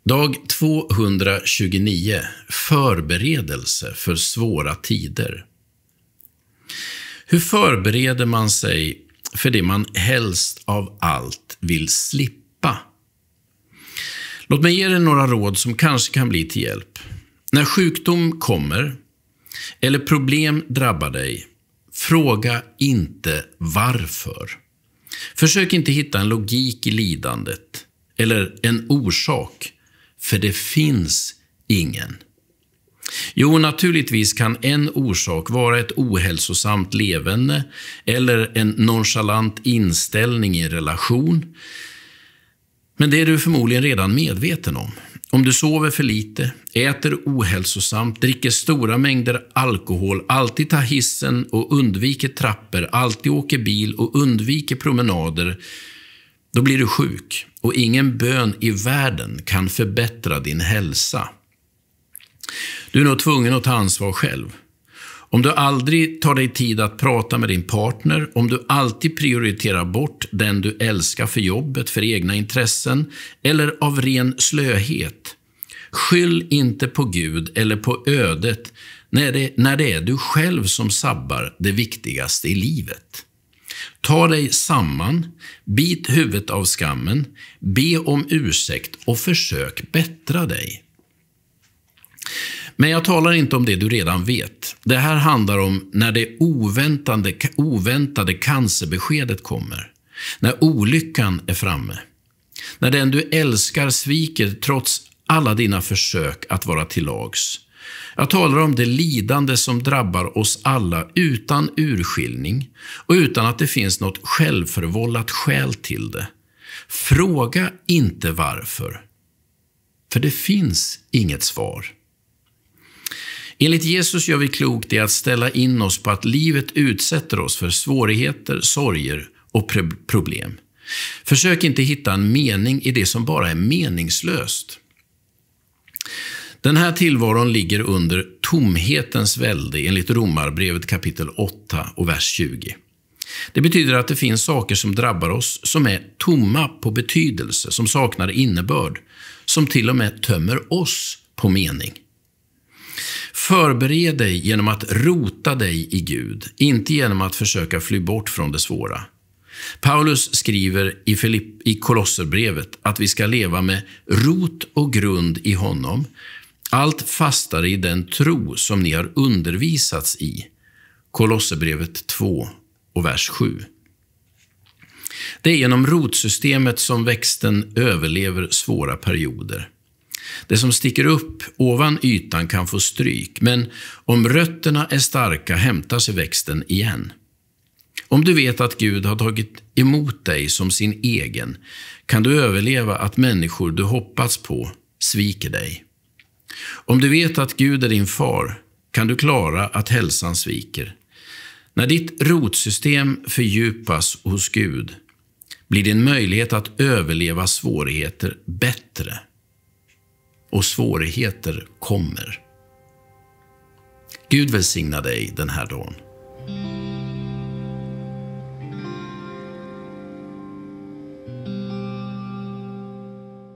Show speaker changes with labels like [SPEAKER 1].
[SPEAKER 1] Dag 229. Förberedelse för svåra tider. Hur förbereder man sig för det man helst av allt vill slippa? Låt mig ge dig några råd som kanske kan bli till hjälp. När sjukdom kommer eller problem drabbar dig, fråga inte varför. Försök inte hitta en logik i lidandet eller en orsak, för det finns ingen. Jo, naturligtvis kan en orsak vara ett ohälsosamt levande eller en nonchalant inställning i en relation. Men det är du förmodligen redan medveten om. Om du sover för lite, äter ohälsosamt, dricker stora mängder alkohol, alltid tar hissen och undviker trappor, alltid åker bil och undviker promenader, då blir du sjuk och ingen bön i världen kan förbättra din hälsa. Du är nog tvungen att ta ansvar själv. Om du aldrig tar dig tid att prata med din partner, om du alltid prioriterar bort den du älskar för jobbet, för egna intressen eller av ren slöhet, skyll inte på Gud eller på ödet när det är du själv som sabbar det viktigaste i livet. Ta dig samman, bit huvudet av skammen, be om ursäkt och försök bättra dig. Men jag talar inte om det du redan vet. Det här handlar om när det oväntade cancerbeskedet kommer. När olyckan är framme. När den du älskar sviker trots alla dina försök att vara till lags. Jag talar om det lidande som drabbar oss alla utan urskiljning och utan att det finns något självförvållat skäl till det. Fråga inte varför. För det finns inget svar. Enligt Jesus gör vi klokt i att ställa in oss på att livet utsätter oss för svårigheter, sorger och problem. Försök inte hitta en mening i det som bara är meningslöst. Den här tillvaron ligger under tomhetens välde enligt Romarbrevet kapitel 8 och vers 20. Det betyder att det finns saker som drabbar oss som är tomma på betydelse, som saknar innebörd, som till och med tömmer oss på mening. Förbered dig genom att rota dig i Gud, inte genom att försöka fly bort från det svåra. Paulus skriver i Kolosserbrevet att vi ska leva med rot och grund i honom, allt fastare i den tro som ni har undervisats i. Kolosserbrevet 2 och vers 7. Det är genom rotsystemet som växten överlever svåra perioder. Det som sticker upp ovan ytan kan få stryk, men om rötterna är starka hämtar sig växten igen. Om du vet att Gud har tagit emot dig som sin egen, kan du överleva att människor du hoppats på sviker dig. Om du vet att Gud är din far, kan du klara att hälsan sviker. När ditt rotsystem fördjupas hos Gud, blir din möjlighet att överleva svårigheter bättre. Och svårigheter kommer. Gud välsigna dig den här dagen.